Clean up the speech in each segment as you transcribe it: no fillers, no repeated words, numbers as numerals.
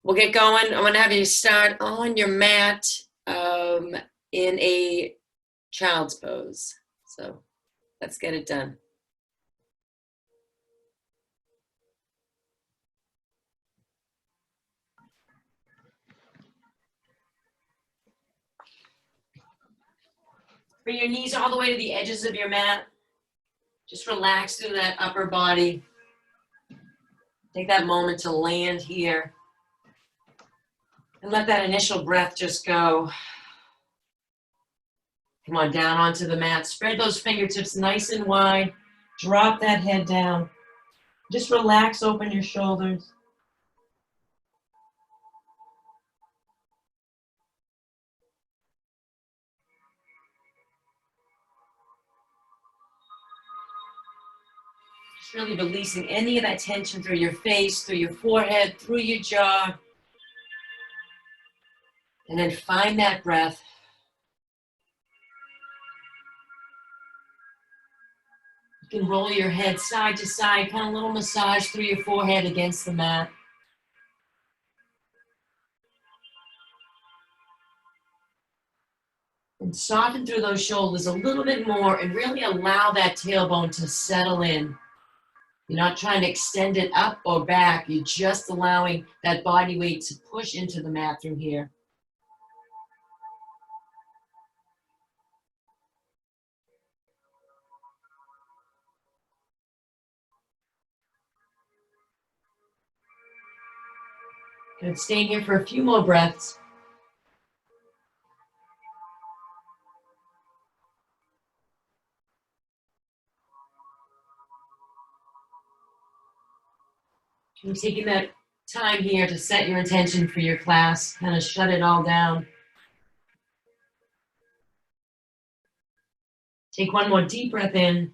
We'll get going. I'm going to have you start on your mat in a child's pose. So let's get it done. Bring your knees all the way to the edges of your mat. Just relax through that upper body. Take that moment to land here. And let that initial breath just go. Come on, down onto the mat. Spread those fingertips nice and wide. Drop that head down. Just relax, open your shoulders. Just really releasing any of that tension through your face, through your forehead, through your jaw. And then find that breath. You can roll your head side to side, kind of a little massage through your forehead against the mat. And soften through those shoulders a little bit more and really allow that tailbone to settle in. You're not trying to extend it up or back. You're just allowing that body weight to push into the mat through here. Good, staying here for a few more breaths. You're taking that time here to set your intention for your class, kind of shut it all down. Take one more deep breath in,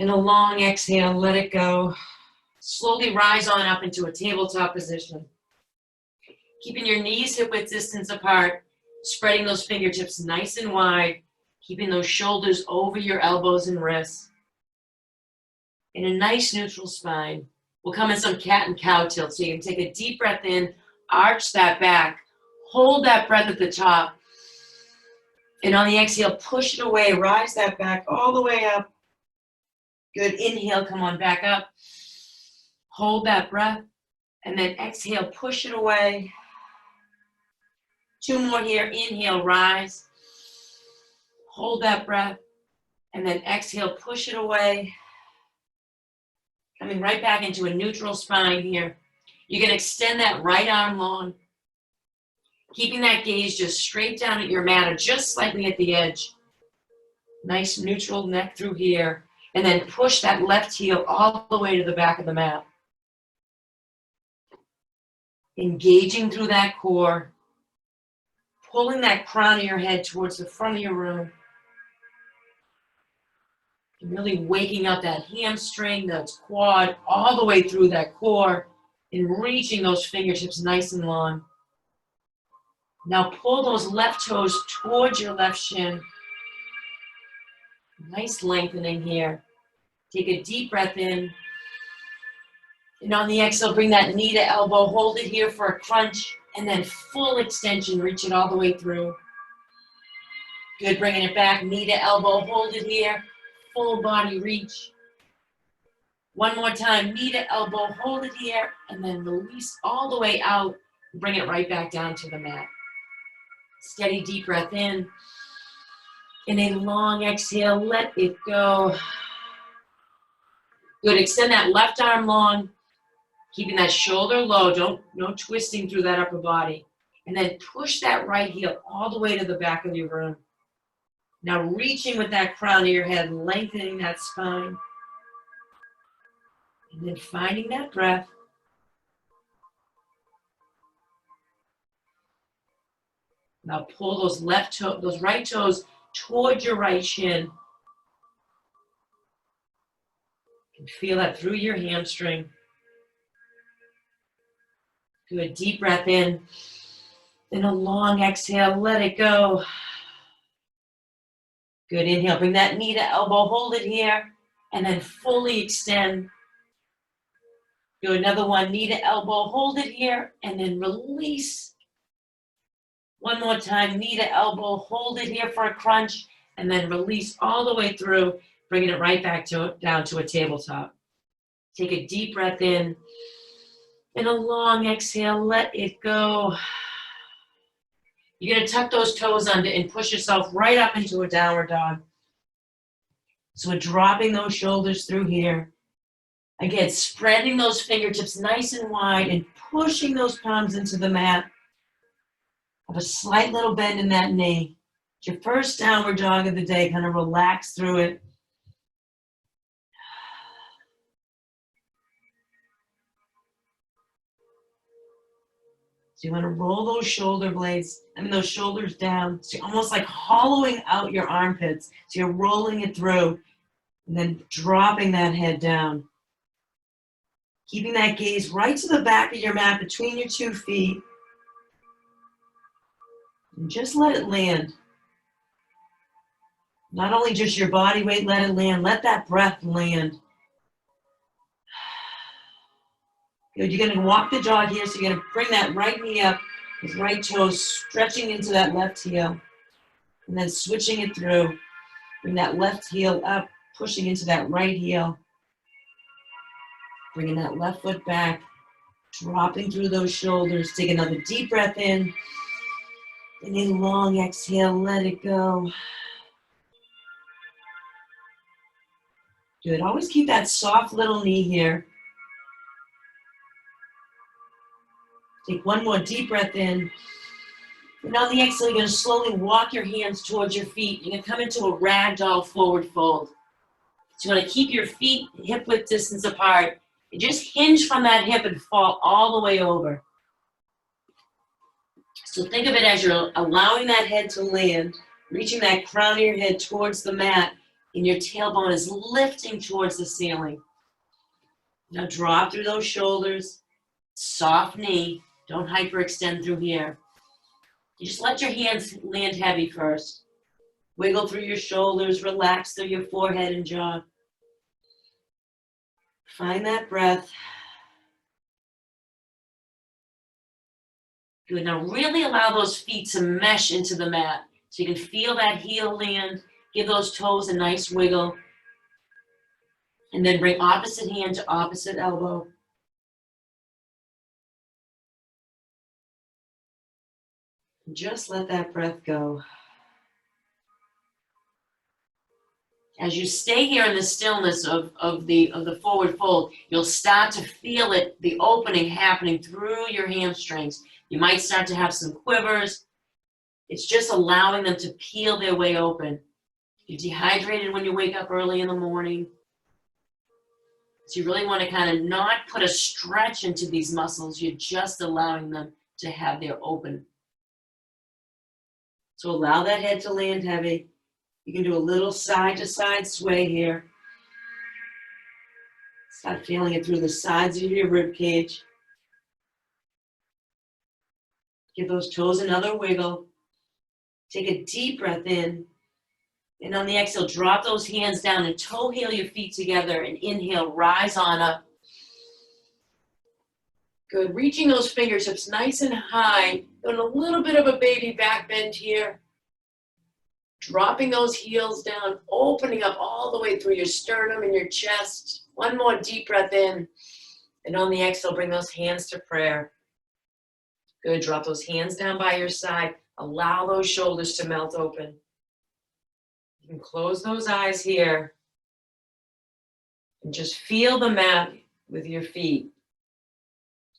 and a long exhale, let it go. Slowly rise on up into a tabletop position. Keeping your knees hip-width distance apart, spreading those fingertips nice and wide, keeping those shoulders over your elbows and wrists. In a nice neutral spine, we'll come in some cat and cow tilt. So you can take a deep breath in, arch that back, hold that breath at the top. And on the exhale, push it away, rise that back all the way up. Good, inhale, come on back up. Hold that breath, and then exhale, push it away. Two more here, inhale, rise. Hold that breath, and then exhale, push it away. Coming right back into a neutral spine here. You can extend that right arm long, keeping that gaze just straight down at your mat or just slightly at the edge. Nice neutral neck through here, and then push that left heel all the way to the back of the mat. Engaging through that core, pulling that crown of your head towards the front of your room. And really waking up that hamstring, that quad, all the way through that core, and reaching those fingertips nice and long. Now pull those left toes towards your left shin. Nice lengthening here. Take a deep breath in. And on the exhale, bring that knee to elbow, hold it here for a crunch, and then full extension, reach it all the way through. Good, bringing it back, knee to elbow, hold it here, full body reach. One more time, knee to elbow, hold it here, and then release all the way out, bring it right back down to the mat. Steady deep breath in. In a long exhale, let it go. Good, extend that left arm long. Keeping that shoulder low, no twisting through that upper body. And then push that right heel all the way to the back of your room. Now reaching with that crown of your head, lengthening that spine. And then finding that breath. Now pull those right toes towards your right shin. You can feel that through your hamstring. Good, deep breath in. Then a long exhale, let it go. Good, inhale, bring that knee to elbow, hold it here, and then fully extend. Do another one, knee to elbow, hold it here, and then release. One more time, knee to elbow, hold it here for a crunch, and then release all the way through, bringing it right back down to a tabletop. Take a deep breath in, and a long exhale, let it go. You're gonna tuck those toes under and push yourself right up into a downward dog. So we're dropping those shoulders through here. Again, spreading those fingertips nice and wide and pushing those palms into the mat. Have a slight little bend in that knee. It's your first downward dog of the day. Kind of relax through it. So you want to roll those shoulder blades, those shoulders down. So you're almost like hollowing out your armpits. So you're rolling it through and then dropping that head down. Keeping that gaze right to the back of your mat between your 2 feet. And just let it land. Not only just your body weight, let it land. Let that breath land. Good. You're going to walk the dog here. So you're going to bring that right knee up with right toes stretching into that left heel. And then switching it through. Bring that left heel up, pushing into that right heel. Bringing that left foot back, dropping through those shoulders. Take another deep breath in. And a long exhale, let it go. Good. Always keep that soft little knee here. Take one more deep breath in. And on the exhale, you're going to slowly walk your hands towards your feet. You're going to come into a ragdoll forward fold. So you want to keep your feet hip width distance apart. And just hinge from that hip and fall all the way over. So think of it as you're allowing that head to land, reaching that crown of your head towards the mat, and your tailbone is lifting towards the ceiling. Now drop through those shoulders, soft knee, don't hyperextend through here. You just let your hands land heavy first. Wiggle through your shoulders, relax through your forehead and jaw. Find that breath. Good. Now really allow those feet to mesh into the mat. So you can feel that heel land. Give those toes a nice wiggle. And then bring opposite hand to opposite elbow. Just let that breath go. As you stay here in the stillness of the forward fold, you'll start to feel it, the opening happening through your hamstrings. You might start to have some quivers. It's just allowing them to peel their way open. You're dehydrated when you wake up early in the morning. So you really want to kind of not put a stretch into these muscles. You're just allowing them to have their open. So allow that head to land heavy. You can do a little side to side sway here. Start feeling it through the sides of your rib cage. Give those toes another wiggle. Take a deep breath in. And on the exhale, drop those hands down and toe heel your feet together and inhale, rise on up. Good, reaching those fingertips nice and high. Doing a little bit of a baby back bend here. Dropping those heels down, opening up all the way through your sternum and your chest. One more deep breath in. And on the exhale, bring those hands to prayer. Good, drop those hands down by your side. Allow those shoulders to melt open. You can close those eyes here. And just feel the mat with your feet.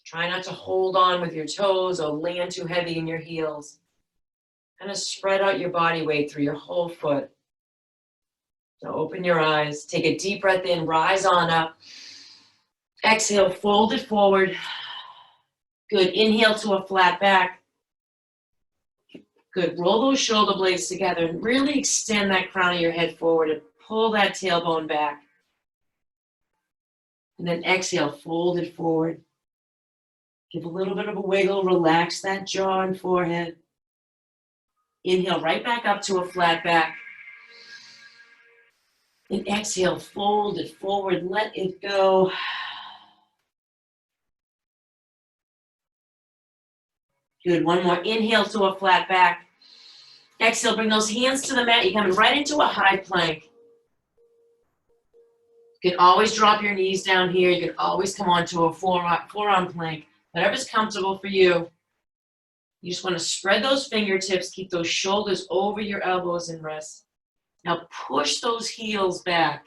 Try not to hold on with your toes or land too heavy in your heels. Kind of spread out your body weight through your whole foot. So open your eyes. Take a deep breath in. Rise on up. Exhale, fold it forward. Good. Inhale to a flat back. Good. Roll those shoulder blades together and really extend that crown of your head forward and pull that tailbone back. And then exhale, fold it forward. Give a little bit of a wiggle. Relax that jaw and forehead. Inhale right back up to a flat back. And exhale, fold it forward. Let it go. Good, one more. Inhale to a flat back. Exhale, bring those hands to the mat. You're coming right into a high plank. You can always drop your knees down here. You can always come onto a forearm plank. Whatever's comfortable for you. You just want to spread those fingertips, keep those shoulders over your elbows and wrists. Now push those heels back.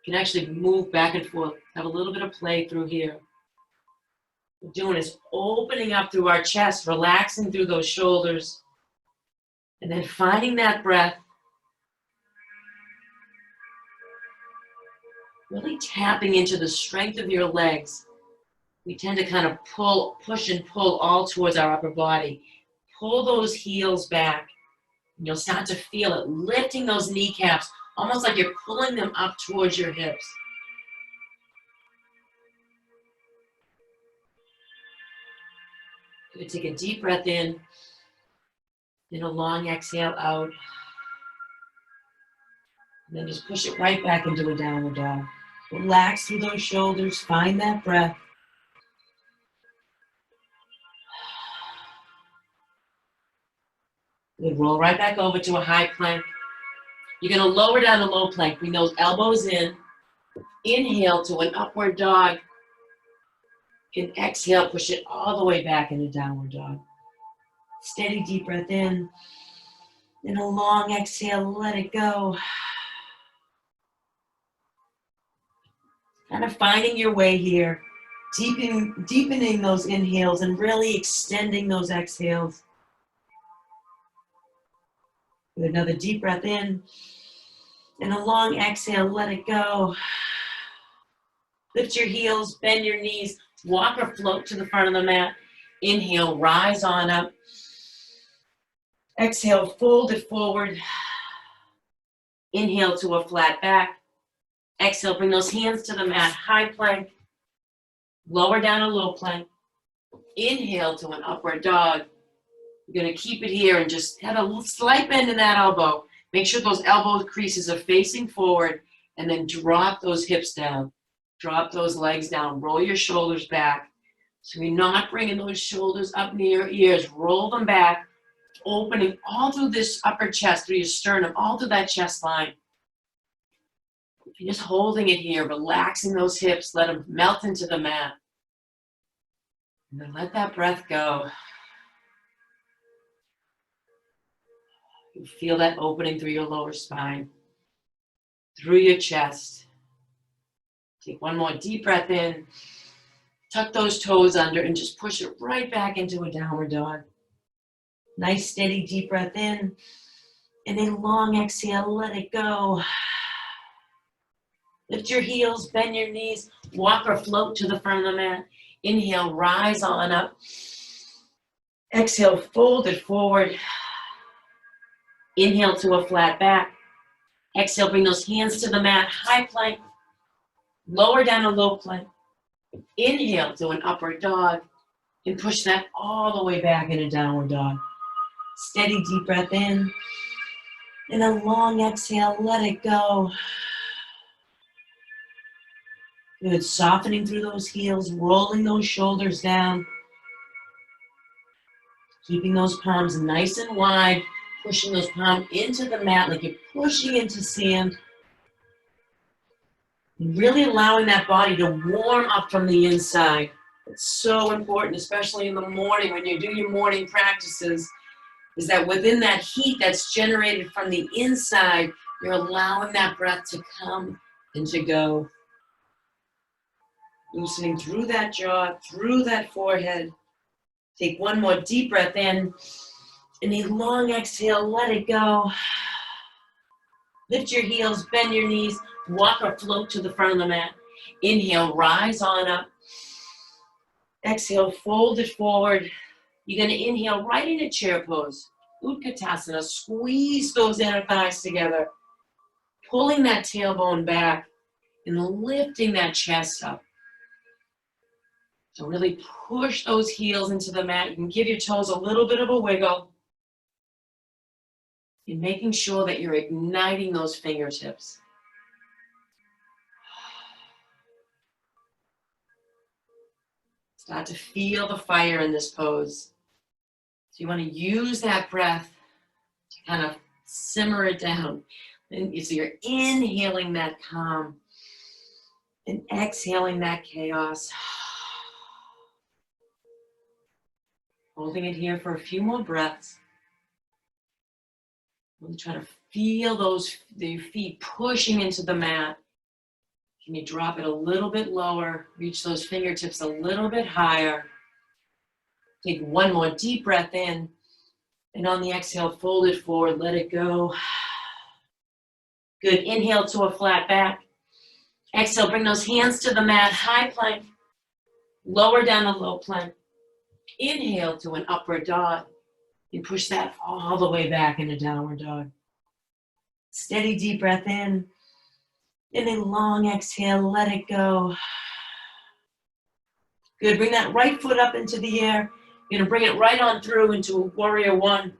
You can actually move back and forth. Have a little bit of play through here. What we're doing is opening up through our chest, relaxing through those shoulders, and then finding that breath. Really tapping into the strength of your legs. We tend to kind of push and pull all towards our upper body. Pull those heels back. And you'll start to feel it, lifting those kneecaps, almost like you're pulling them up towards your hips. Good, take a deep breath in, then a long exhale out. And then just push it right back into a downward dog. Relax through those shoulders, find that breath. Good, roll right back over to a high plank. You're gonna lower down the low plank, bring those elbows in. Inhale to an upward dog. And exhale, push it all the way back into downward dog. Steady deep breath in. Then a long exhale, let it go. Kind of finding your way here. Deepening those inhales and really extending those exhales. With another deep breath in. And a long exhale, let it go. Lift your heels, bend your knees, walk or float to the front of the mat. Inhale, rise on up. Exhale, fold it forward. Inhale to a flat back. Exhale, bring those hands to the mat, high plank. Lower down a low plank. Inhale to an upward dog. You're gonna keep it here and just have a slight bend in that elbow. Make sure those elbow creases are facing forward and then drop those hips down. Drop those legs down, roll your shoulders back. So you're not bringing those shoulders up near your ears. Roll them back, opening all through this upper chest, through your sternum, all through that chest line. You're just holding it here, relaxing those hips, let them melt into the mat. And then let that breath go. You feel that opening through your lower spine, through your chest. Take one more deep breath in. Tuck those toes under and just push it right back into a downward dog. Nice, steady, deep breath in. And then long exhale, let it go. Lift your heels, bend your knees, walk or float to the front of the mat. Inhale, rise on up. Exhale, fold it forward. Inhale to a flat back. Exhale, bring those hands to the mat, high plank. Lower down a low plank. Inhale to an upward dog. And push that all the way back into downward dog. Steady, deep breath in. And a long exhale, let it go. Good, softening through those heels, rolling those shoulders down. Keeping those palms nice and wide, pushing those palms into the mat like you're pushing into sand. And really allowing that body to warm up from the inside. It's so important, especially in the morning when you do your morning practices, is that within that heat that's generated from the inside, you're allowing that breath to come and to go. Loosening through that jaw, through that forehead. Take one more deep breath in. And a long exhale, let it go. Lift your heels, bend your knees, walk or float to the front of the mat. Inhale, rise on up. Exhale, fold it forward. You're going to inhale right into chair pose. Utkatasana, squeeze those inner thighs together. Pulling that tailbone back and lifting that chest up. So really push those heels into the mat. You can give your toes a little bit of a wiggle. And making sure that you're igniting those fingertips. Start to feel the fire in this pose. So you want to use that breath to kind of simmer it down. And so you're inhaling that calm and exhaling that chaos. Holding it here for a few more breaths. Really try to feel your feet pushing into the mat. Can you drop it a little bit lower? Reach those fingertips a little bit higher. Take one more deep breath in. And on the exhale, fold it forward, let it go. Good, inhale to a flat back. Exhale, bring those hands to the mat, high plank. Lower down a low plank. Inhale to an upward dog. And push that all the way back into downward dog. Steady deep breath in. And a long exhale, let it go. Good, bring that right foot up into the air. You're gonna bring it right on through into warrior one.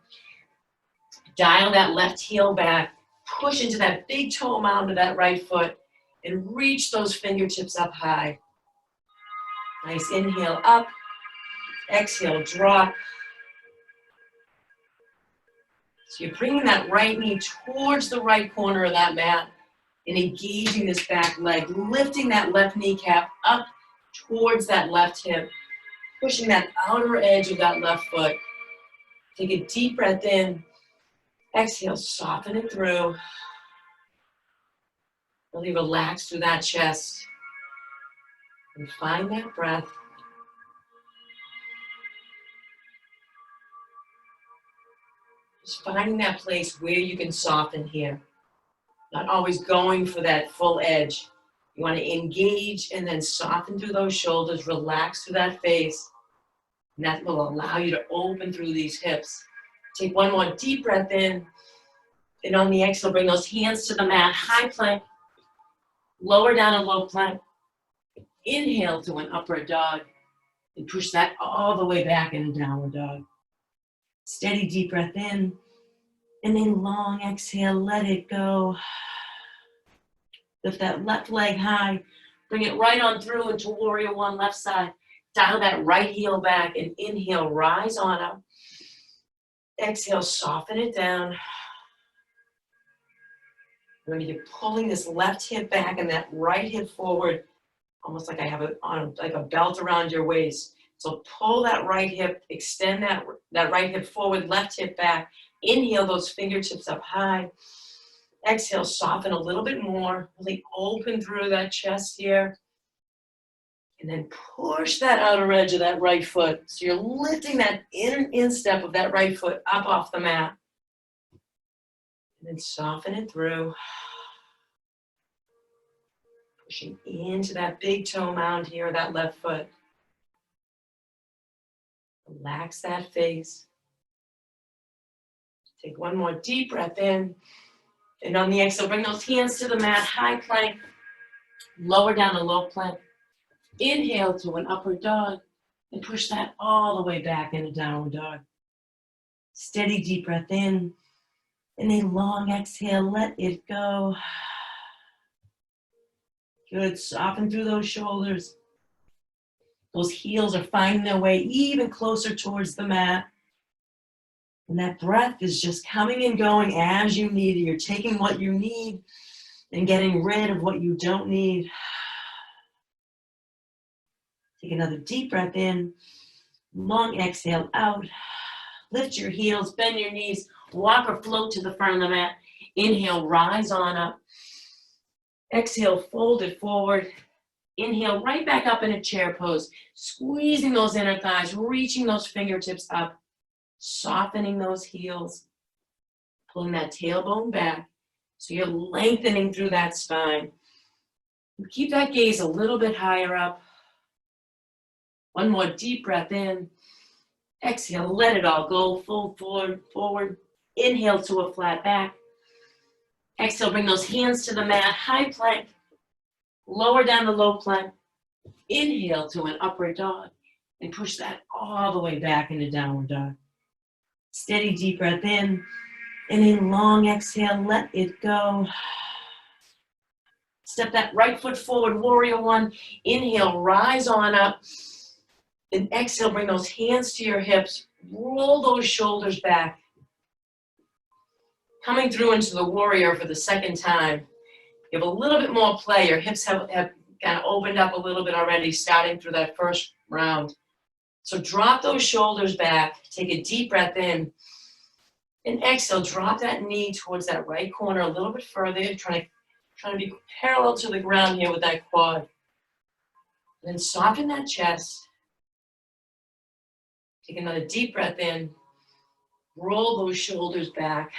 Dial that left heel back. Push into that big toe mound of that right foot. And reach those fingertips up high. Nice inhale up. Exhale, drop. So you're bringing that right knee towards the right corner of that mat and engaging this back leg, lifting that left kneecap up towards that left hip, pushing that outer edge of that left foot. Take a deep breath in. Exhale, soften it through. Really relax through that chest. And find that breath. Just finding that place where you can soften here. Not always going for that full edge. You want to engage and then soften through those shoulders, relax through that face. And that will allow you to open through these hips. Take one more deep breath in. And on the exhale, bring those hands to the mat, high plank. Lower down a low plank. Inhale to an upward dog. And push that all the way back into downward dog. Steady deep breath in. And then long exhale, let it go. Lift that left leg high. Bring it right on through into warrior one, left side. Dial that right heel back and inhale, rise on up. Exhale, soften it down. Remember, you're pulling this left hip back and that right hip forward, almost like I have it on like a belt around your waist. So pull that right hip, extend that right hip forward, left hip back. Inhale those fingertips up high. Exhale, soften a little bit more. Really open through that chest here. And then push that outer edge of that right foot. So you're lifting that instep of that right foot up off the mat. And then soften it through. Pushing into that big toe mound here, that left foot. Relax that face. Take one more deep breath in. And on the exhale, bring those hands to the mat, high plank. Lower down a low plank. Inhale to an upward dog. And push that all the way back into downward dog. Steady deep breath in. And a long exhale, let it go. Good, soften through those shoulders. Those heels are finding their way even closer towards the mat. And that breath is just coming and going as you need it. You're taking what you need and getting rid of what you don't need. Take another deep breath in. Long exhale out. Lift your heels, bend your knees, walk or float to the front of the mat. Inhale, rise on up. Exhale, fold it forward. Inhale, right back up in a chair pose. Squeezing those inner thighs, reaching those fingertips up. Softening those heels. Pulling that tailbone back. So you're lengthening through that spine. Keep that gaze a little bit higher up. One more deep breath in. Exhale, let it all go. Fold forward. Inhale to a flat back. Exhale, bring those hands to the mat, high plank. Lower down the low plank. Inhale to an upward dog. And push that all the way back into downward dog. Steady deep breath in. And a long exhale, let it go. Step that right foot forward, warrior one. Inhale, rise on up. And exhale, bring those hands to your hips. Roll those shoulders back. Coming through into the warrior for the second time. You have a little bit more play. Your hips have kind of opened up a little bit already, starting through that first round. So drop those shoulders back. Take a deep breath in. And exhale, drop that knee towards that right corner a little bit further. Trying to be parallel to the ground here with that quad. And then soften that chest. Take another deep breath in. Roll those shoulders back.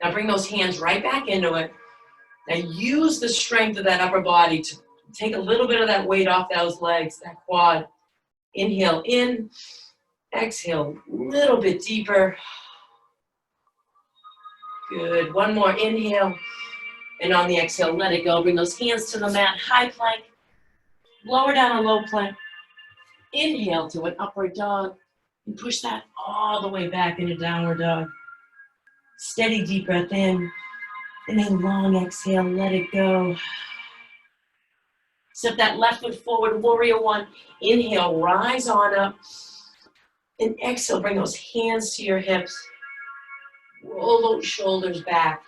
Now bring those hands right back into it. Now use the strength of that upper body to take a little bit of that weight off those legs, that quad. Inhale in, exhale a little bit deeper. Good, one more inhale. And on the exhale, let it go. Bring those hands to the mat, high plank. Lower down a low plank. Inhale to an upward dog. And push that all the way back into downward dog. Steady deep breath in. And a long exhale, let it go. Step that left foot forward, warrior one. Inhale, rise on up. And exhale, bring those hands to your hips. Roll those shoulders back.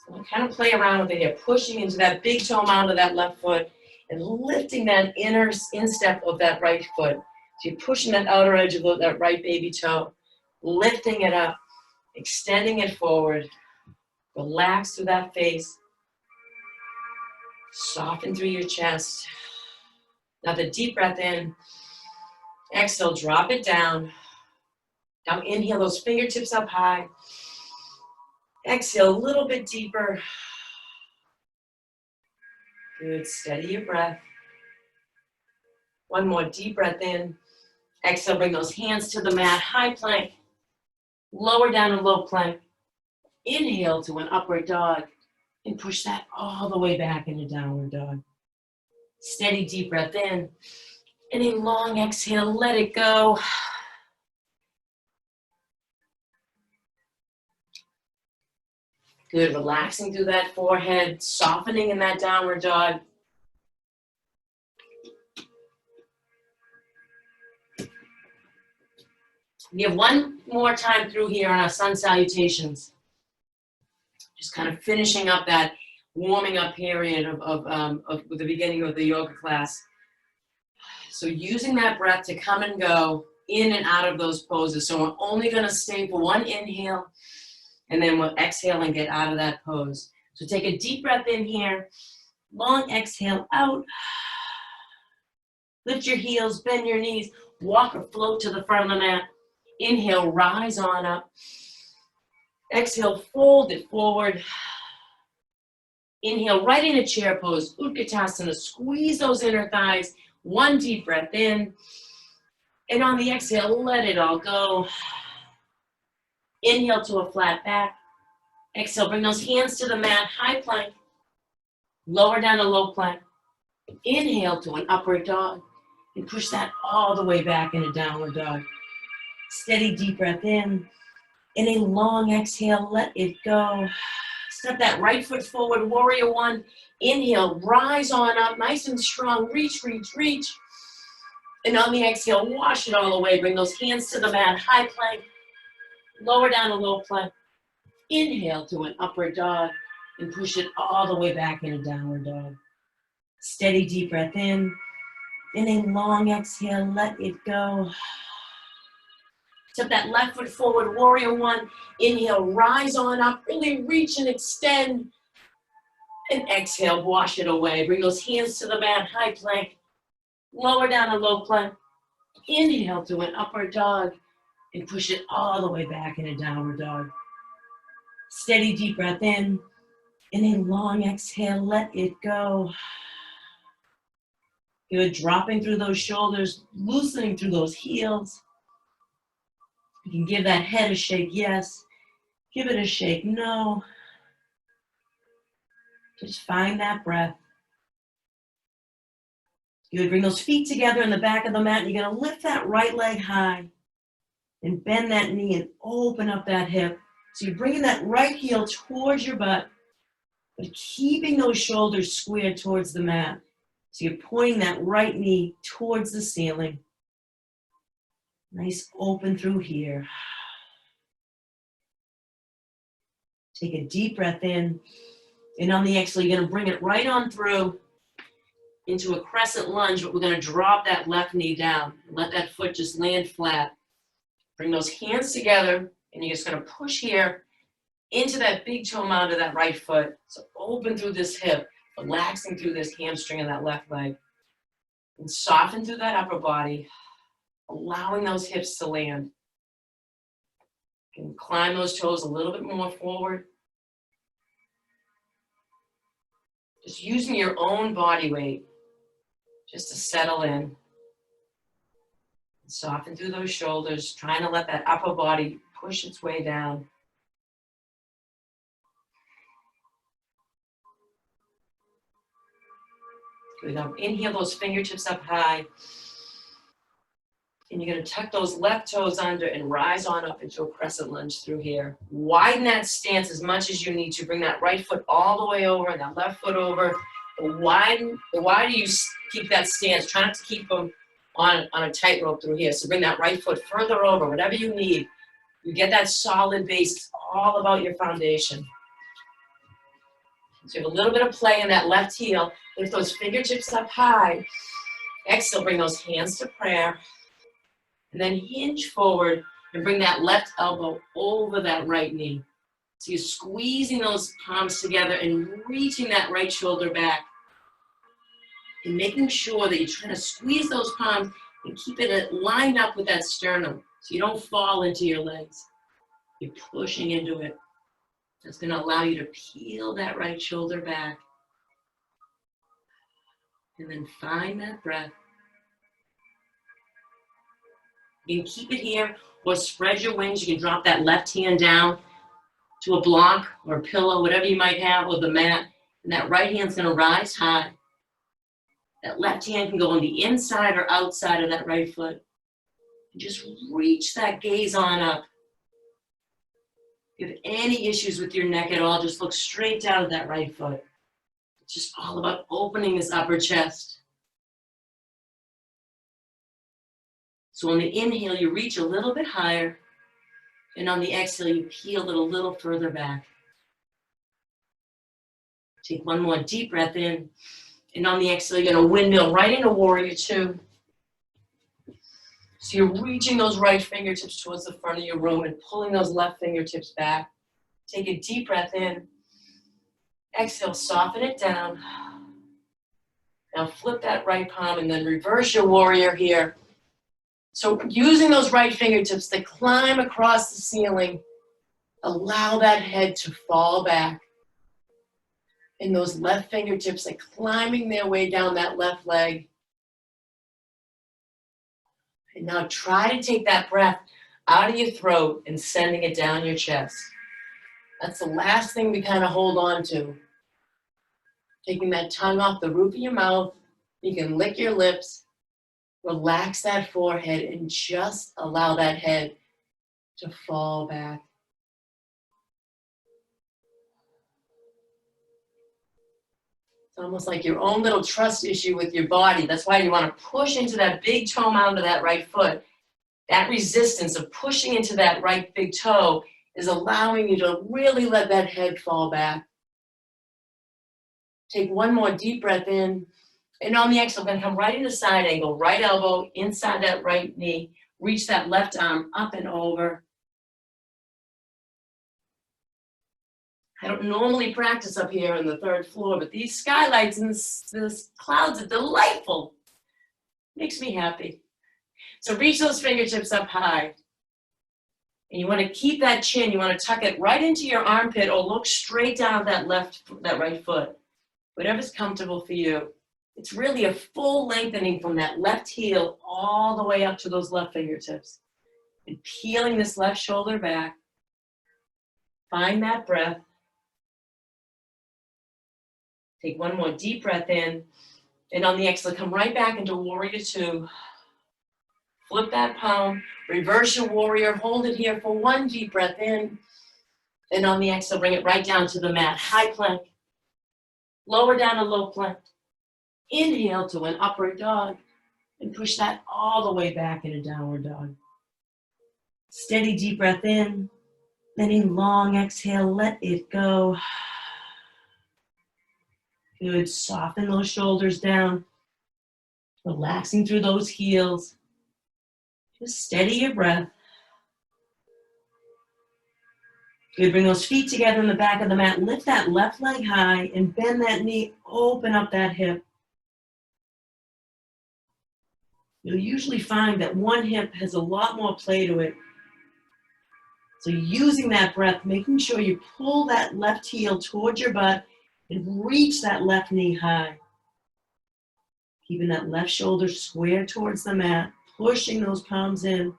So kind of play around with it here, pushing into that big toe mound of that left foot and lifting that inner instep of that right foot. So you're pushing that outer edge of that right baby toe, lifting it up, extending it forward. Relax through that face. Soften through your chest. Now the deep breath in. Exhale, drop it down. Now inhale those fingertips up high. Exhale a little bit deeper. Good, steady your breath. One more deep breath in. Exhale, bring those hands to the mat, high plank. Lower down a low plank. Inhale to an upward dog. And push that all the way back into downward dog. Steady deep breath in. And a long exhale, let it go. Good, relaxing through that forehead, softening in that downward dog. We have one more time through here on our sun salutations. Just kind of finishing up that warming up period of the beginning of the yoga class. So using that breath to come and go in and out of those poses. So we're only going to stay for one inhale, and then we'll exhale and get out of that pose. So take a deep breath in here, long exhale out. Lift your heels, bend your knees, walk or float to the front of the mat. Inhale, rise on up. Exhale, fold it forward. Inhale, right in a chair pose, Utkatasana. Squeeze those inner thighs. One deep breath in. And on the exhale, let it all go. Inhale to a flat back. Exhale, bring those hands to the mat, high plank. Lower down a low plank. Inhale to an upward dog. And push that all the way back into downward dog. Steady deep breath in. And a long exhale, let it go. Step that right foot forward, warrior one. Inhale, rise on up, nice and strong. Reach, reach, reach. And on the exhale, wash it all away. Bring those hands to the mat, high plank. Lower down a low plank. Inhale to an upward dog. And push it all the way back into downward dog. Steady deep breath in. And a long exhale, let it go. Step that left foot forward, warrior one. Inhale, rise on up, really reach and extend. And exhale, wash it away. Bring those hands to the mat, high plank. Lower down a low plank. Inhale to an upward dog. And push it all the way back into downward dog. Steady deep breath in. And a long exhale, let it go. Good, dropping through those shoulders, loosening through those heels. You can give that head a shake, yes. Give it a shake, no. Just find that breath. Good, bring those feet together in the back of the mat. You're gonna lift that right leg high and bend that knee and open up that hip. So you're bringing that right heel towards your butt, but keeping those shoulders squared towards the mat. So you're pointing that right knee towards the ceiling. Nice open through here. Take a deep breath in. And on the exhale, you're going to bring it right on through into a crescent lunge, but we're going to drop that left knee down. Let that foot just land flat. Bring those hands together, and you're just going to push here into that big toe mound of that right foot. So open through this hip, relaxing through this hamstring of that left leg. And soften through that upper body, allowing those hips to land. You can climb those toes a little bit more forward. Just using your own body weight just to settle in. Soften through those shoulders, trying to let that upper body push its way down. Good. Now inhale those fingertips up high. And you're going to tuck those left toes under and rise on up into a crescent lunge through here. Widen that stance as much as you need to. Bring that right foot all the way over and that left foot over. The wider you keep that stance, try not to keep them on a tightrope through here. So bring that right foot further over, whatever you need. You get that solid base. It's all about your foundation. So you have a little bit of play in that left heel. Lift those fingertips up high. Exhale, bring those hands to prayer. And then hinge forward and bring that left elbow over that right knee. So you're squeezing those palms together and reaching that right shoulder back. And making sure that you're trying to squeeze those palms and keep it lined up with that sternum so you don't fall into your legs. You're pushing into it. That's going to allow you to peel that right shoulder back. And then find that breath. You can keep it here or spread your wings. You can drop that left hand down to a block or a pillow, whatever you might have, or the mat. And that right hand's going to rise high. That left hand can go on the inside or outside of that right foot. And just reach that gaze on up. If you have any issues with your neck at all, just look straight down at that right foot. It's just all about opening this upper chest. So on the inhale, you reach a little bit higher. And on the exhale, you peel it a little further back. Take one more deep breath in. And on the exhale, you're going to windmill right into warrior two. So you're reaching those right fingertips towards the front of your room and pulling those left fingertips back. Take a deep breath in. Exhale, soften it down. Now flip that right palm and then reverse your warrior here. So using those right fingertips to climb across the ceiling, allow that head to fall back. And those left fingertips are climbing their way down that left leg. And now try to take that breath out of your throat and sending it down your chest. That's the last thing we kind of hold on to. Taking that tongue off the roof of your mouth. You can lick your lips. Relax that forehead and just allow that head to fall back. It's almost like your own little trust issue with your body. That's why you want to push into that big toe mound of that right foot. That resistance of pushing into that right big toe is allowing you to really let that head fall back. Take one more deep breath in. And on the exhale, we're going to come right into side angle, right elbow inside that right knee. Reach that left arm up and over. I don't normally practice up here on the third floor, but these skylights and this clouds are delightful. Makes me happy. So reach those fingertips up high. And you want to keep that chin. You want to tuck it right into your armpit or look straight down that right foot. Whatever's comfortable for you. It's really a full lengthening from that left heel all the way up to those left fingertips. And peeling this left shoulder back. Find that breath. Take one more deep breath in. And on the exhale, come right back into warrior two. Flip that palm. Reverse your warrior. Hold it here for one deep breath in. And on the exhale, bring it right down to the mat. High plank. Lower down to low plank. Inhale to an upward dog and push that all the way back into downward dog. Steady deep breath in. Then a long exhale, let it go. Good, soften those shoulders down. Relaxing through those heels. Just steady your breath. Good, bring those feet together in the back of the mat. Lift that left leg high and bend that knee, open up that hip. You'll usually find that one hip has a lot more play to it. So using that breath, making sure you pull that left heel towards your butt and reach that left knee high. Keeping that left shoulder square towards the mat, pushing those palms in.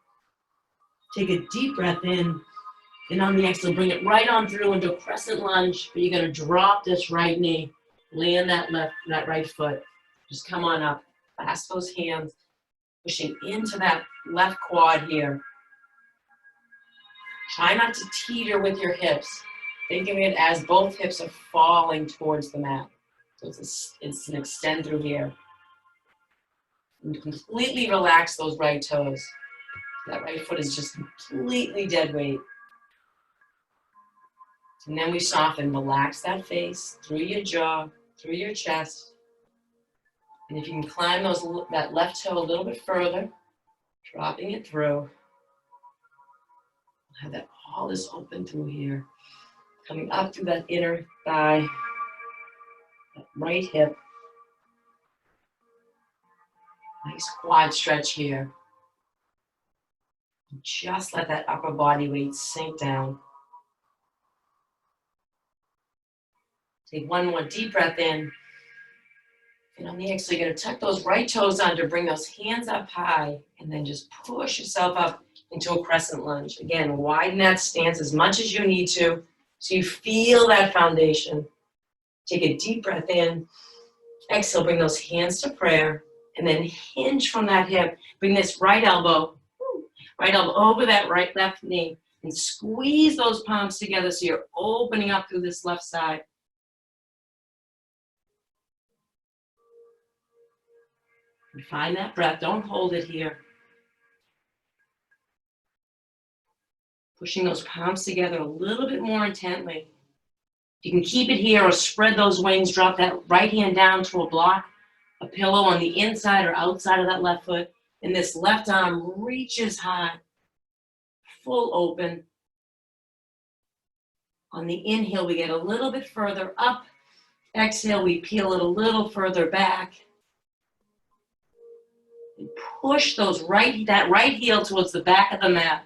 Take a deep breath in, and on the exhale, bring it right on through into a crescent lunge, but you're gonna drop this right knee, land that right foot. Just come on up, clasp those hands, pushing into that left quad here. Try not to teeter with your hips. Think of it as both hips are falling towards the mat. So it's an extend through here. And completely relax those right toes. That right foot is just completely dead weight. And then we soften, relax that face through your jaw, through your chest. And if you can climb that left toe a little bit further, dropping it through. Have that all this open through here. Coming up through that inner thigh, that right hip. Nice quad stretch here. Just let that upper body weight sink down. Take one more deep breath in. And on the exhale, you're going to tuck those right toes under, bring those hands up high, and then just push yourself up into a crescent lunge. Again, widen that stance as much as you need to so you feel that foundation. Take a deep breath in. Exhale, bring those hands to prayer, and then hinge from that hip. Bring this right elbow over that left knee, and squeeze those palms together so you're opening up through this left side. And find that breath, don't hold it here. Pushing those palms together a little bit more intently. You can keep it here or spread those wings, drop that right hand down to a block, a pillow on the inside or outside of that left foot, and this left arm reaches high, full open. On the inhale, we get a little bit further up. Exhale, we peel it a little further back. And push that right heel towards the back of the mat.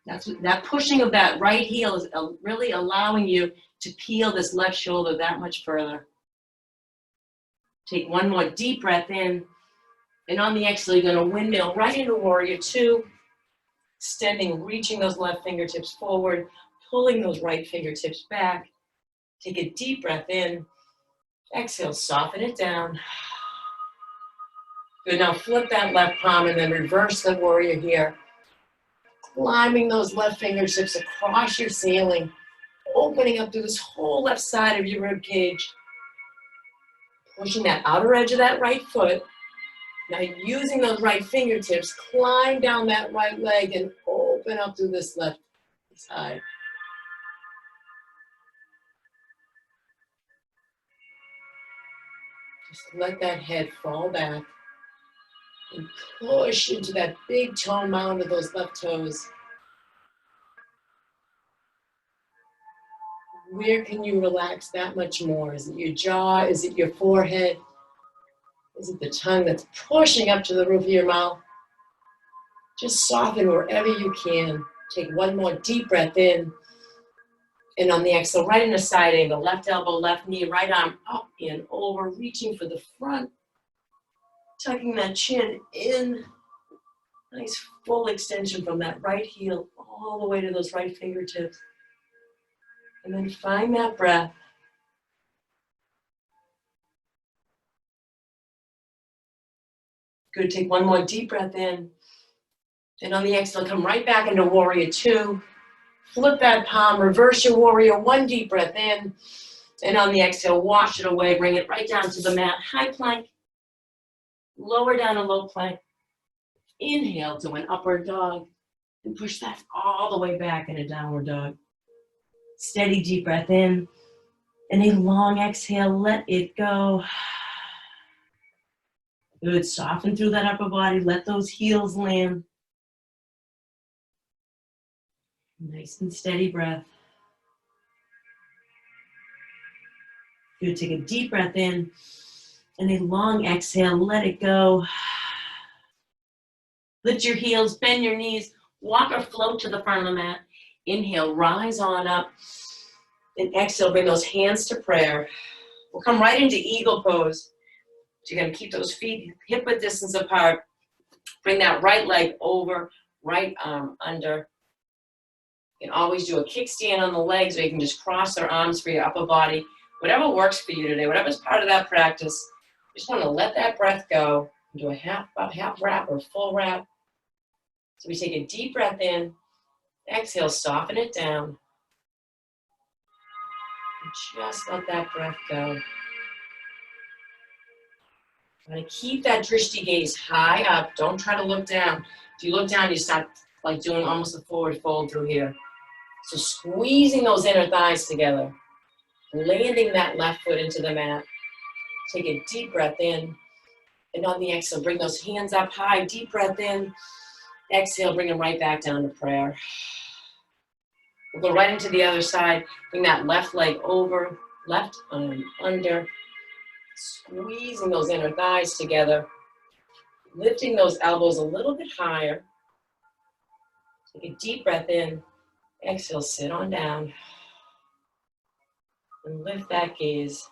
That pushing of that right heel is really allowing you to peel this left shoulder that much further. Take one more deep breath in, and on the exhale, you're going to windmill right into warrior two, extending, reaching those left fingertips forward, pulling those right fingertips back. Take a deep breath in, exhale, soften it down. Good, now flip that left palm and then reverse the warrior here. Climbing those left fingertips across your ceiling, opening up through this whole left side of your rib cage. Pushing that outer edge of that right foot. Now using those right fingertips, climb down that right leg and open up through this left side. Just let that head fall back and push into that big toe mound of those left toes. Where can you relax that much more? Is it your jaw? Is it your forehead? Is it the tongue that's pushing up to the roof of your mouth? Just soften wherever you can. Take one more deep breath in. And on the exhale, right in a side angle, left elbow, left knee, right arm up and over, reaching for the front. Tucking that chin in. Nice full extension from that right heel all the way to those right fingertips. And then find that breath. Good, take one more deep breath in. And on the exhale, come right back into warrior two. Flip that palm, reverse your warrior, one deep breath in. And on the exhale, wash it away, bring it right down to the mat. High plank, lower down a low plank. Inhale to an upward dog and push that all the way back in a downward dog. Steady deep breath in and a long exhale, let it go. Good, soften through that upper body, let those heels land. Nice and steady breath. Good, take a deep breath in and a long exhale, let it go. Lift your heels, bend your knees, walk or float to the front of the mat. Inhale, rise on up. And exhale, bring those hands to prayer. We'll come right into eagle pose. So you're gonna keep those feet hip width distance apart. Bring that right leg over, right arm under. You can always do a kickstand on the legs, or you can just cross their arms for your upper body. Whatever works for you today, whatever's part of that practice. Just wanna let that breath go. Do a about half wrap or full wrap. So we take a deep breath in, exhale, soften it down. And just let that breath go. I'm gonna keep that drishti gaze high up. Don't try to look down. If you look down, you start like doing almost a forward fold through here. So squeezing those inner thighs together, landing that left foot into the mat. Take a deep breath in, and on the exhale, bring those hands up high. Deep breath in, exhale, bring them right back down to prayer. We'll go right into the other side. Bring that left leg over, left arm under. Squeezing those inner thighs together, lifting those elbows a little bit higher. Take a deep breath in, exhale, sit on down, and lift that gaze.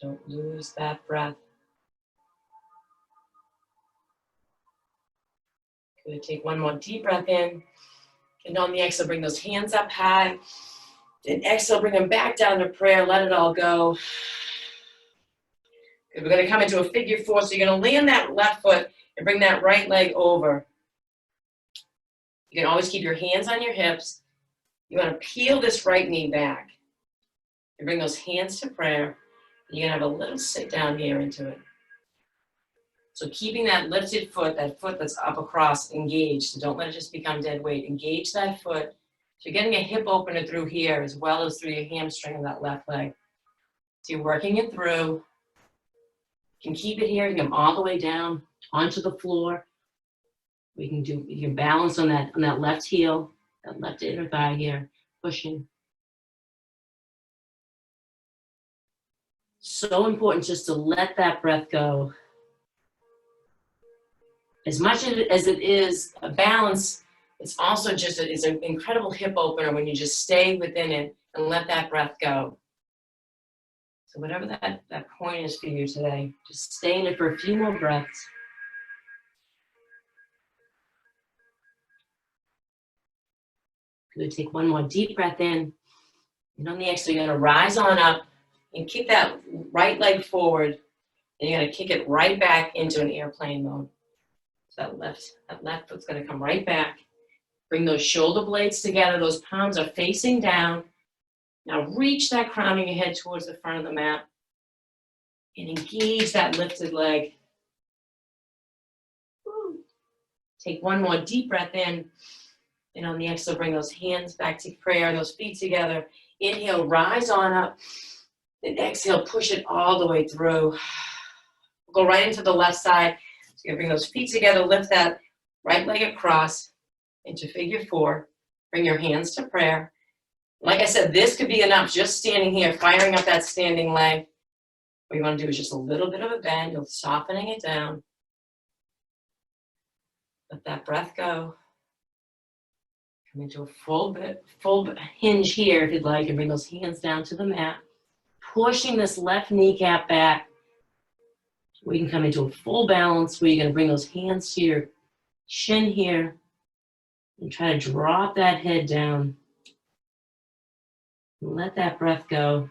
Don't lose that breath. Good, take one more deep breath in, and on the exhale, bring those hands up high. And exhale, bring them back down to prayer. Let it all go. Good, we're going to come into a figure four. So you're going to land that left foot and bring that right leg over. You can always keep your hands on your hips. You want to peel this right knee back. And bring those hands to prayer. And you're going to have a little sit down here into it. So keeping that lifted foot, that foot that's up across, engaged. So don't let it just become dead weight. Engage that foot. So you're getting a hip opener through here as well as through your hamstring of that left leg. So you're working it through. You can keep it here. You can come all the way down onto the floor. You can balance on that left heel, that left inner thigh here, pushing. So important just to let that breath go. As much as it is a balance, it's also just it's an incredible hip opener when you just stay within it and let that breath go. So whatever that point is for you today, just stay in it for a few more breaths. Good, take one more deep breath in. And on the exhale, you're gonna rise on up and kick that right leg forward. And you're gonna kick it right back into an airplane mode. So that left foot's gonna come right back. Bring those shoulder blades together. Those palms are facing down. Now reach that crown of your head towards the front of the mat. And engage that lifted leg. Woo. Take one more deep breath in. And on the exhale, bring those hands back to prayer, those feet together. Inhale, rise on up. And exhale, push it all the way through. We'll go right into the left side. So you're gonna bring those feet together, lift that right leg across into figure four. Bring your hands to prayer. Like I said, this could be enough, just standing here, firing up that standing leg. What you want to do is just a little bit of a bend. You're softening it down. Let that breath go. Come into a full hinge here if you'd like, and bring those hands down to the mat. Pushing this left kneecap back. We can come into a full balance where you're going to bring those hands to your shin here and try to drop that head down. And let that breath go.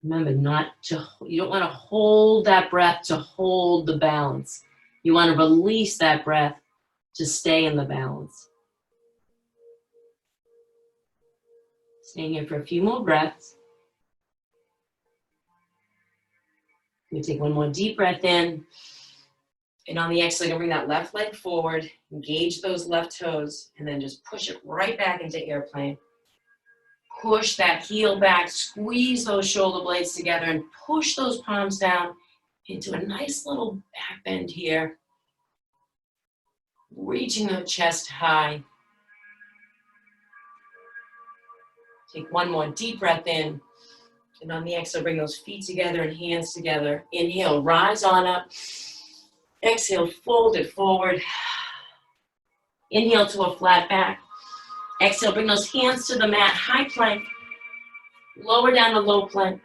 Remember, you don't want to hold that breath to hold the balance. You want to release that breath to stay in the balance. Staying here for a few more breaths. You take one more deep breath in. And on the exhale, you're going to bring that left leg forward, engage those left toes, and then just push it right back into airplane. Push that heel back, squeeze those shoulder blades together, and push those palms down into a nice little back bend here. Reaching the chest high. Take one more deep breath in. And on the exhale, bring those feet together and hands together. Inhale, rise on up. Exhale, fold it forward. Inhale to a flat back. Exhale, bring those hands to the mat, high plank. Lower down to low plank.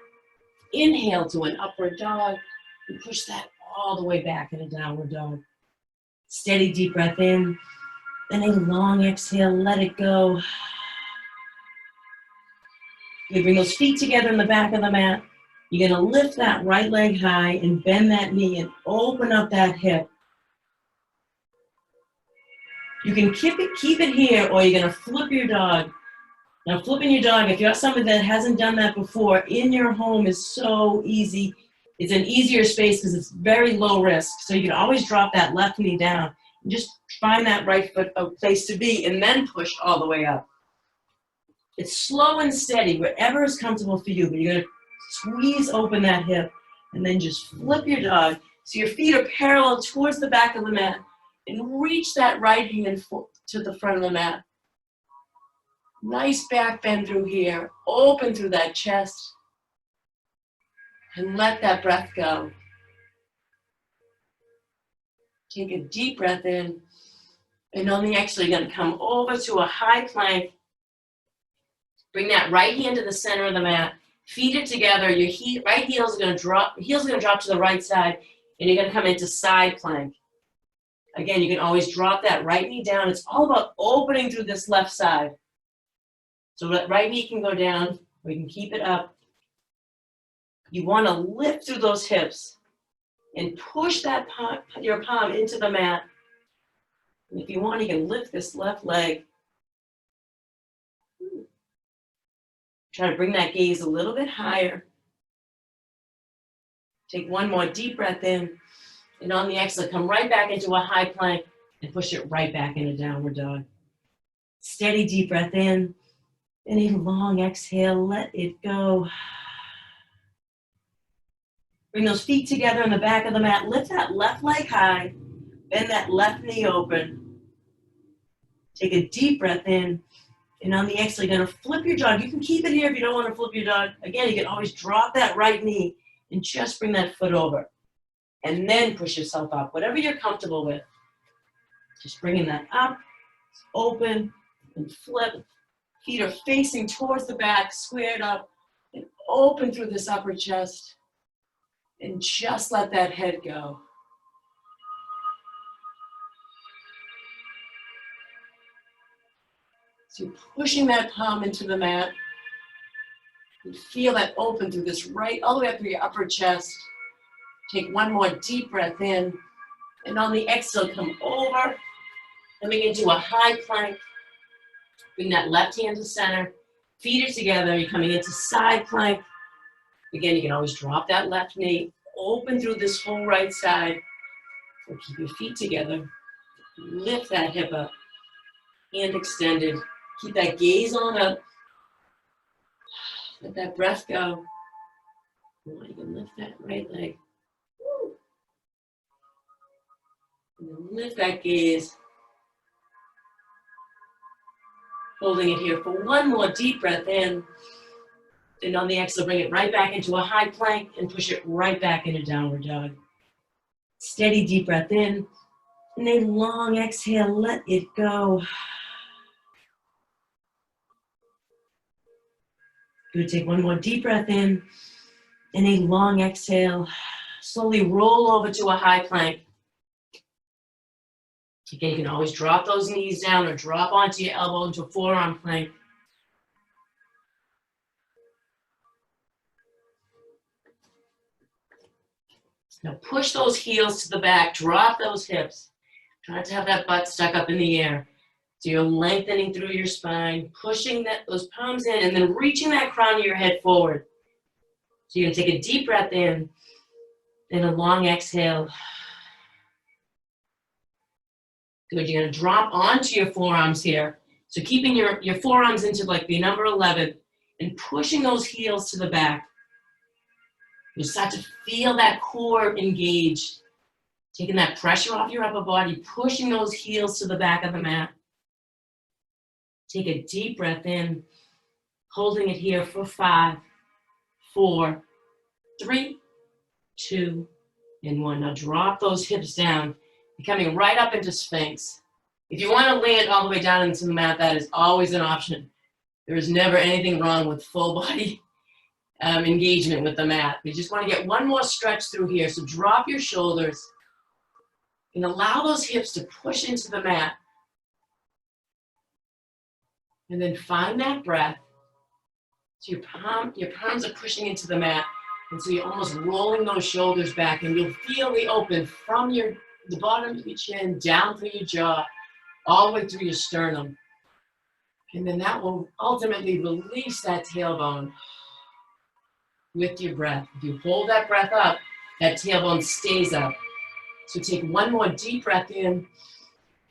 Inhale to an upward dog. And push that all the way back in a downward dog. Steady deep breath in. Then a long exhale, let it go. You bring those feet together in the back of the mat. You're going to lift that right leg high and bend that knee and open up that hip. You can keep it here, or you're going to flip your dog. Now, flipping your dog, if you're somebody that hasn't done that before, in your home is so easy. It's an easier space because it's very low risk. So you can always drop that left knee down and just find that right foot a place to be and then push all the way up. It's slow and steady, whatever is comfortable for you, but you're going to squeeze open that hip and then just flip your dog. So your feet are parallel towards the back of the mat and reach that right hand to the front of the mat. Nice back bend through here. Open through that chest and let that breath go. Take a deep breath in, and on the exhale, you're going to come over to a high plank. Bring that right hand to the center of the mat. Feet it together. Your right heel is going to drop. Heel's going to drop to the right side, and you're going to come into side plank. Again, you can always drop that right knee down. It's all about opening through this left side. So that right knee can go down, or you can keep it up. You want to lift through those hips and push that your palm into the mat. And if you want, you can lift this left leg. Try to bring that gaze a little bit higher. Take one more deep breath in. And on the exhale, come right back into a high plank and push it right back into downward dog. Steady deep breath in. And a long exhale, let it go. Bring those feet together in the back of the mat. Lift that left leg high. Bend that left knee open. Take a deep breath in. And on the exhale, you're going to flip your dog. You can keep it here if you don't want to flip your dog. Again, you can always drop that right knee and just bring that foot over. And then push yourself up, whatever you're comfortable with. Just bringing that up, open, and flip. Feet are facing towards the back, squared up, and open through this upper chest. And just let that head go. So you're pushing that palm into the mat. You feel that open through this right, all the way up through your upper chest. Take one more deep breath in. And on the exhale, come over. Coming into a high plank. Bring that left hand to center. Feet are together. You're coming into side plank. Again, you can always drop that left knee. Open through this whole right side. So keep your feet together. Lift that hip up. Hand extended. Keep that gaze on up. Let that breath go. You can lift that right leg. Woo. And then lift that gaze. Holding it here for one more deep breath in. And on the exhale, bring it right back into a high plank and push it right back into downward dog. Steady deep breath in. And a long exhale, let it go. Good, take one more deep breath in. And a long exhale. Slowly roll over to a high plank. Again, you can always drop those knees down or drop onto your elbow into a forearm plank. Now push those heels to the back, drop those hips. Try not to have that butt stuck up in the air. So you're lengthening through your spine, pushing those palms in, and then reaching that crown of your head forward. So you're going to take a deep breath in and a long exhale. Good. You're going to drop onto your forearms here. So keeping your forearms into like the number 11 and pushing those heels to the back. You start to feel that core engage, taking that pressure off your upper body, pushing those heels to the back of the mat. Take a deep breath in, holding it here for 5, 4, 3, 2, and 1. Now drop those hips down, coming right up into Sphinx. If you want to land all the way down into the mat, that is always an option. There is never anything wrong with full body engagement with the mat. You just want to get one more stretch through here. So drop your shoulders and allow those hips to push into the mat. And then find that breath. So your palms are pushing into the mat. And so you're almost rolling those shoulders back, and you'll feel the open from the bottom of your chin down through your jaw, all the way through your sternum. And then that will ultimately release that tailbone with your breath. If you hold that breath up, that tailbone stays up. So take one more deep breath in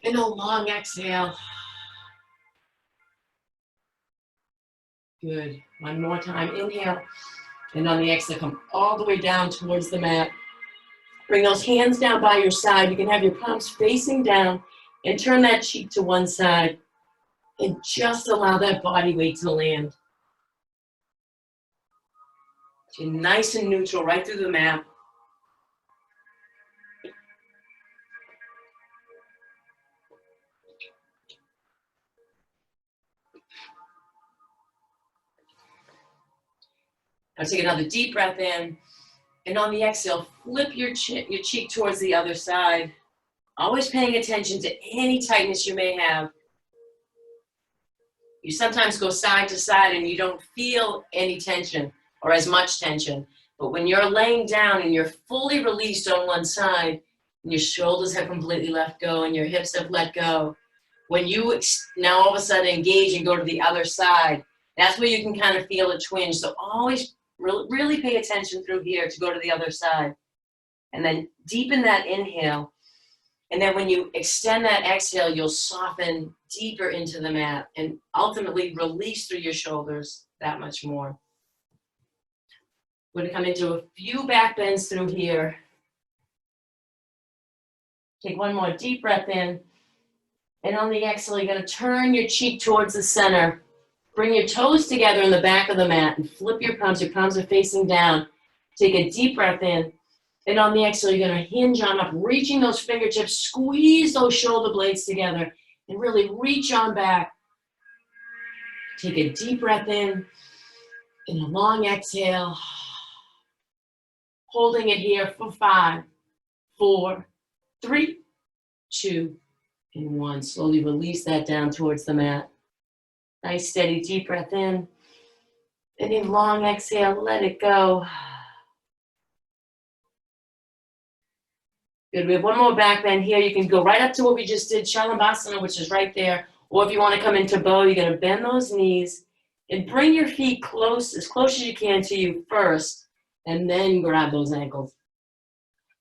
and a long exhale. Good. One more time. Inhale. And on the exhale, come all the way down towards the mat. Bring those hands down by your side. You can have your palms facing down and turn that cheek to one side. And just allow that body weight to land. So you're nice and neutral right through the mat. Now take another deep breath in. And on the exhale, flip your cheek towards the other side. Always paying attention to any tightness you may have. You sometimes go side to side and you don't feel any tension or as much tension. But when you're laying down and you're fully released on one side, and your shoulders have completely let go and your hips have let go, when you now all of a sudden engage and go to the other side, that's where you can kind of feel a twinge. So always really pay attention through here to go to the other side. And then deepen that inhale. And then when you extend that exhale, you'll soften deeper into the mat and ultimately release through your shoulders that much more. We're going to come into a few back bends through here. Take one more deep breath in. And on the exhale, you're going to turn your cheek towards the center. Bring your toes together in the back of the mat and flip your palms. Your palms are facing down. Take a deep breath in. And on the exhale, you're going to hinge on up, reaching those fingertips, squeeze those shoulder blades together, and really reach on back. Take a deep breath in and a long exhale. Holding it here for 5, 4, 3, 2, and 1. Slowly release that down towards the mat. Nice, steady, deep breath in. And a long exhale, let it go. Good, we have one more back bend here. You can go right up to what we just did, Shalabhasana, which is right there. Or if you want to come into bow, you're going to bend those knees and bring your feet as close as you can to you first, and then grab those ankles.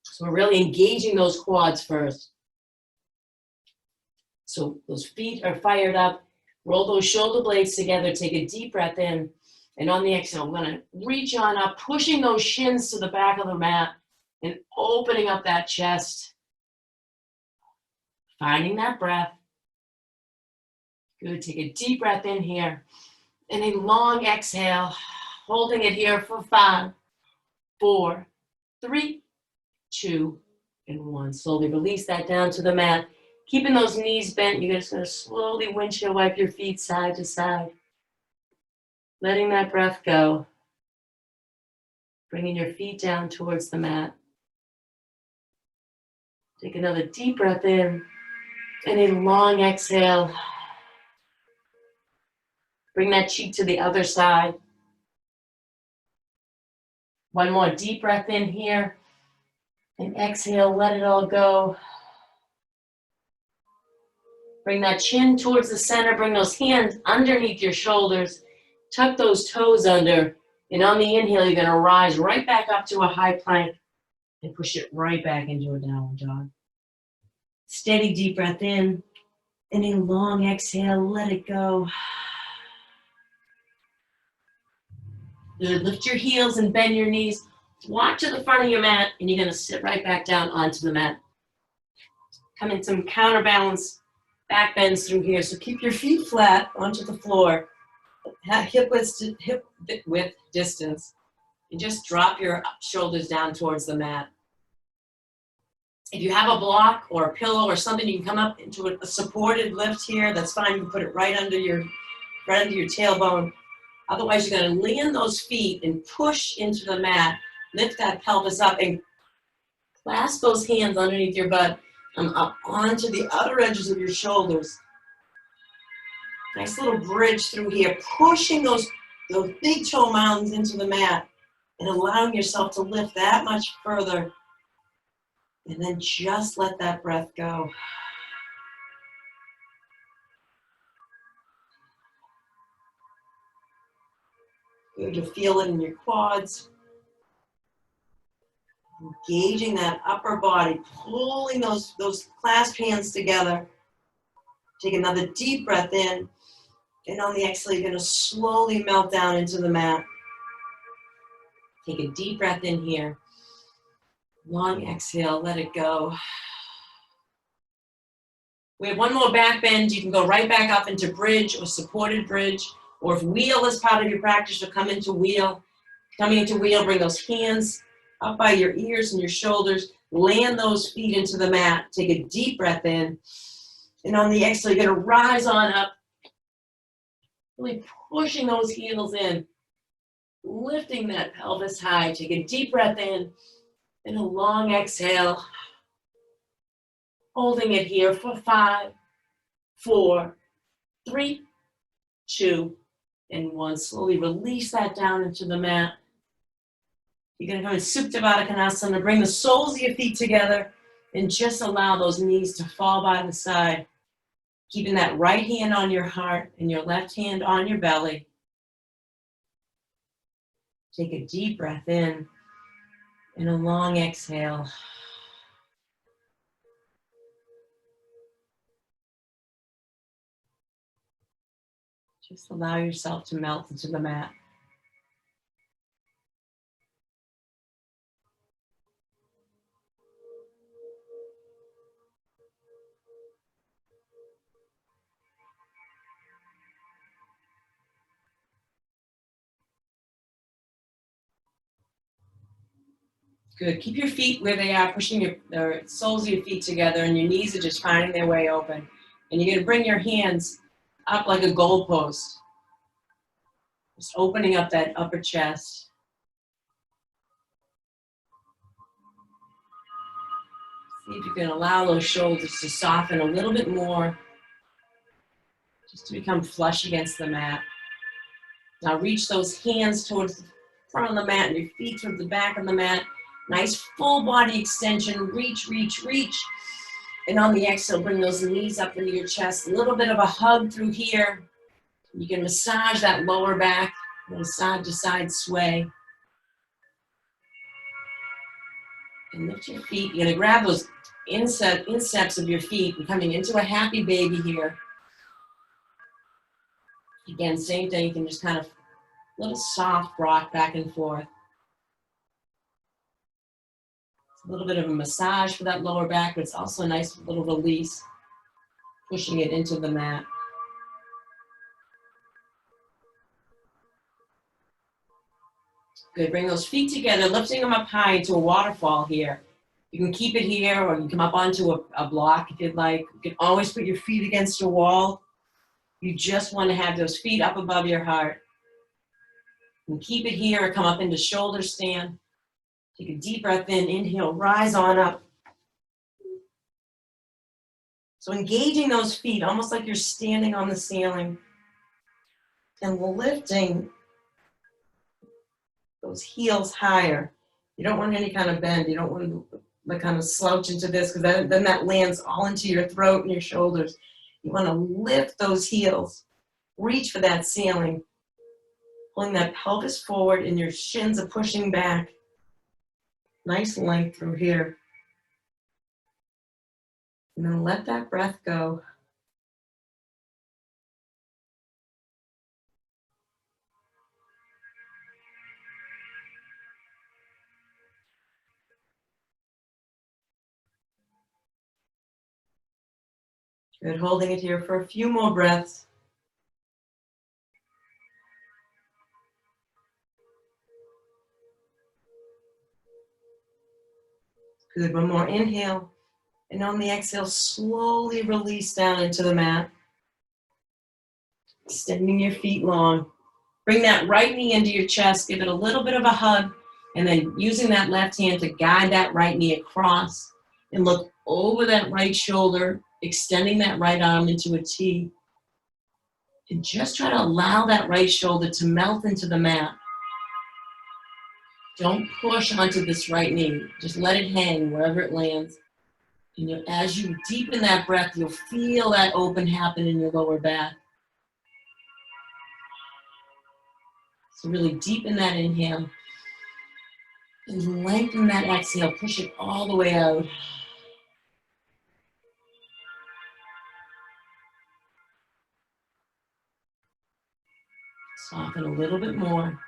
So we're really engaging those quads first. So those feet are fired up. Roll those shoulder blades together. Take a deep breath in. And on the exhale, I'm going to reach on up, pushing those shins to the back of the mat and opening up that chest. Finding that breath. Good. Take a deep breath in here. And a long exhale. Holding it here for 5, 4, 3, 2, and 1. Slowly release that down to the mat. Keeping those knees bent, you're just going to slowly windshield wipe your feet side to side. Letting that breath go. Bringing your feet down towards the mat. Take another deep breath in and a long exhale. Bring that cheek to the other side. One more deep breath in here and exhale, let it all go. Bring that chin towards the center. Bring those hands underneath your shoulders. Tuck those toes under. And on the inhale, you're going to rise right back up to a high plank and push it right back into a downward dog. Steady, deep breath in. And a long exhale, let it go. Good. Lift your heels and bend your knees. Walk to the front of your mat, and you're going to sit right back down onto the mat. Come in some counterbalance back bends through here. So keep your feet flat onto the floor. Hip width distance. And just drop your shoulders down towards the mat. If you have a block or a pillow or something, you can come up into a supported lift here. That's fine. You can put it right under your tailbone. Otherwise, you're going to land those feet and push into the mat. Lift that pelvis up and clasp those hands underneath your butt and up onto the outer edges of your shoulders. Nice little bridge through here, pushing those big toe mountains into the mat and allowing yourself to lift that much further. And then just let that breath go. Good to feel it in your quads. Engaging that upper body, pulling those clasped hands together. Take another deep breath in. And on the exhale, you're going to slowly melt down into the mat. Take a deep breath in here. Long exhale, let it go. We have one more back bend. You can go right back up into bridge or supported bridge. Or if wheel is part of your practice, you'll come into wheel. Coming into wheel, bring those hands up by your ears and your shoulders. Land those feet into the mat. Take a deep breath in. And on the exhale, you're going to rise on up. Really pushing those heels in. Lifting that pelvis high. Take a deep breath in. And a long exhale. Holding it here for 5, 4, 3, 2, and 1. Slowly release that down into the mat. You're going to go in Supta Baddha Konasana. Bring the soles of your feet together and just allow those knees to fall by the side. Keeping that right hand on your heart and your left hand on your belly. Take a deep breath in and a long exhale. Just allow yourself to melt into the mat. Good. Keep your feet where they are, pushing the soles of your feet together, and your knees are just finding their way open. And you're going to bring your hands up like a goalpost. Just opening up that upper chest. See if you can allow those shoulders to soften a little bit more, just to become flush against the mat. Now reach those hands towards the front of the mat and your feet towards the back of the mat. Nice full body extension. Reach, reach, reach. And on the exhale, bring those knees up into your chest. A little bit of a hug through here. You can massage that lower back. Side to side sway. And lift your feet. You're going to grab those insteps of your feet and coming into a happy baby here. Again, same thing. You can just kind of little soft rock back and forth. A little bit of a massage for that lower back, but it's also a nice little release, pushing it into the mat. Good, bring those feet together, lifting them up high into a waterfall here. You can keep it here, or you can come up onto a block if you'd like. You can always put your feet against a wall. You just want to have those feet up above your heart. You can keep it here, or come up into shoulder stand. Take a deep breath in, inhale, rise on up. So engaging those feet, almost like you're standing on the ceiling. And lifting those heels higher. You don't want any kind of bend. You don't want to kind of slouch into this, because then that lands all into your throat and your shoulders. You want to lift those heels. Reach for that ceiling. Pulling that pelvis forward and your shins are pushing back. Nice length through here. And then let that breath go. Good, holding it here for a few more breaths. Good, one more inhale. And on the exhale, slowly release down into the mat. Extending your feet long. Bring that right knee into your chest. Give it a little bit of a hug. And then using that left hand to guide that right knee across. And look over that right shoulder, extending that right arm into a T. And just try to allow that right shoulder to melt into the mat. Don't push onto this right knee. Just let it hang wherever it lands. And as you deepen that breath, you'll feel that open happen in your lower back. So really deepen that inhale. And lengthen that exhale. Push it all the way out. Soften a little bit more.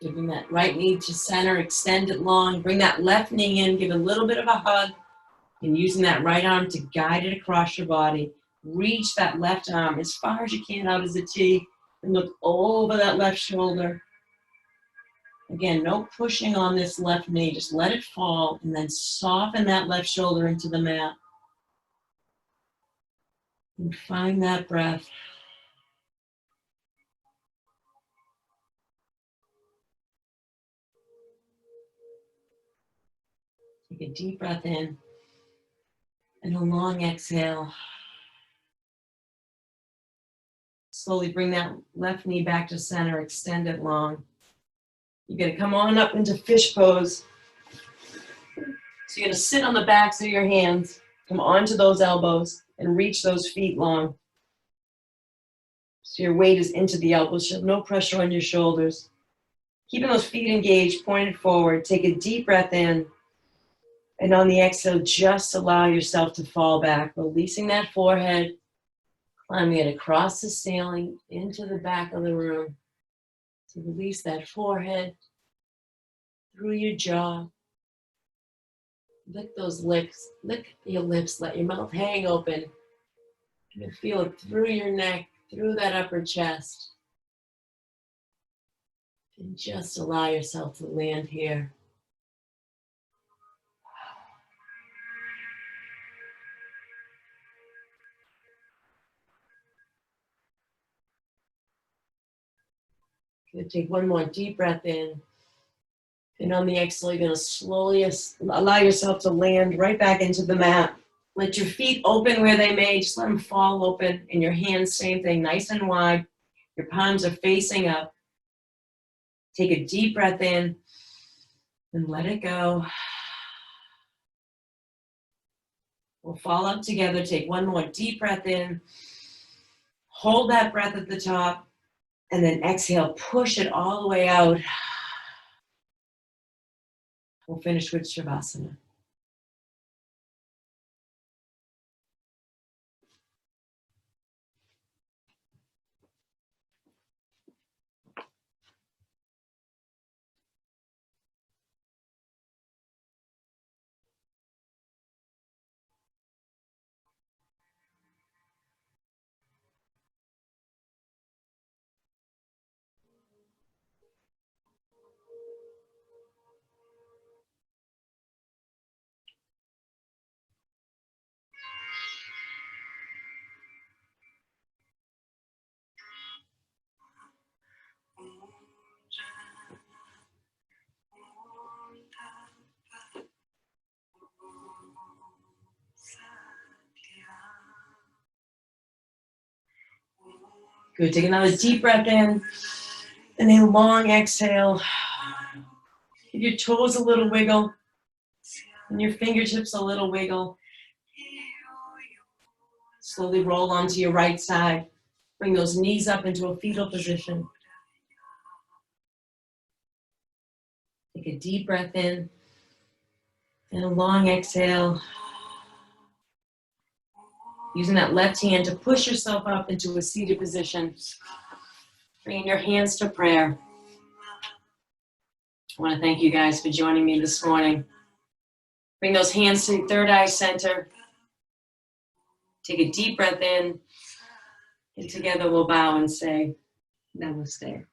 Giving that right knee to center, extend it long. Bring that left knee in, give a little bit of a hug. And using that right arm to guide it across your body. Reach that left arm as far as you can out as a T. And look over that left shoulder. Again, no pushing on this left knee. Just let it fall and then soften that left shoulder into the mat. And find that breath. Take a deep breath in and a long exhale. Slowly bring that left knee back to center, extend it long. You're gonna come on up into fish pose. So you're gonna sit on the backs of your hands, come onto those elbows and reach those feet long. So your weight is into the elbows, so no pressure on your shoulders. Keeping those feet engaged, pointed forward. Take a deep breath in. And on the exhale, just allow yourself to fall back, releasing that forehead, climbing it across the ceiling into the back of the room. So release that forehead through your jaw. Lick those lips, lick your lips, let your mouth hang open. And feel it through your neck, through that upper chest. And just allow yourself to land here. Good. Take one more deep breath in. And on the exhale, you're going to slowly allow yourself to land right back into the mat. Let your feet open where they may. Just let them fall open. And your hands, same thing, nice and wide. Your palms are facing up. Take a deep breath in and let it go. We'll fall up together. Take one more deep breath in. Hold that breath at the top. And then exhale, push it all the way out. We'll finish with Shavasana. Good, take another deep breath in and a long exhale. Give your toes a little wiggle. And your fingertips a little wiggle. Slowly roll onto your right side. Bring those knees up into a fetal position. Take a deep breath in and a long exhale. Using that left hand to push yourself up into a seated position. Bringing your hands to prayer. I want to thank you guys for joining me this morning. Bring those hands to the third eye center. Take a deep breath in. And together we'll bow and say, Namaste.